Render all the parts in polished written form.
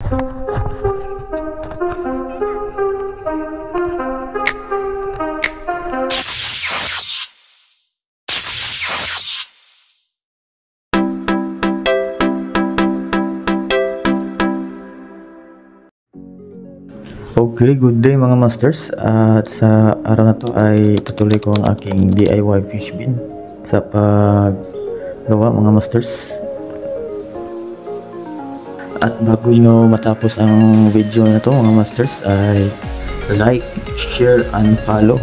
Okay, good day mga masters. At sa araw na to ay tutuloy ko ang aking DIY fish bin sa paggawa mga masters. At bago nyo matapos ang video na to mga masters ay like, share, and follow.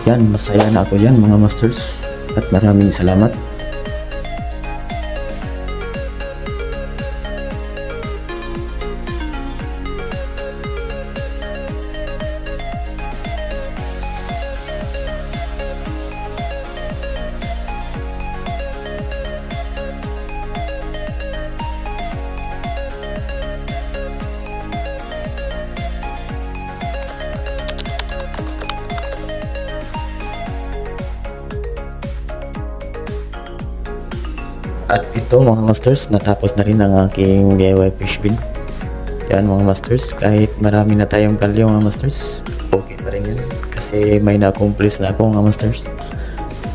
Yan, masaya na ako yan mga masters. At maraming salamat. At ito mga masters, natapos na rin ang aking DIY fish bin. Yan mga masters, kahit marami na tayong kalyo mga masters, okay pa rin yun. Kasi may na-accomplish na ako mga masters.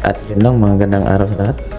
At yun lang, mga gandang araw sa lahat.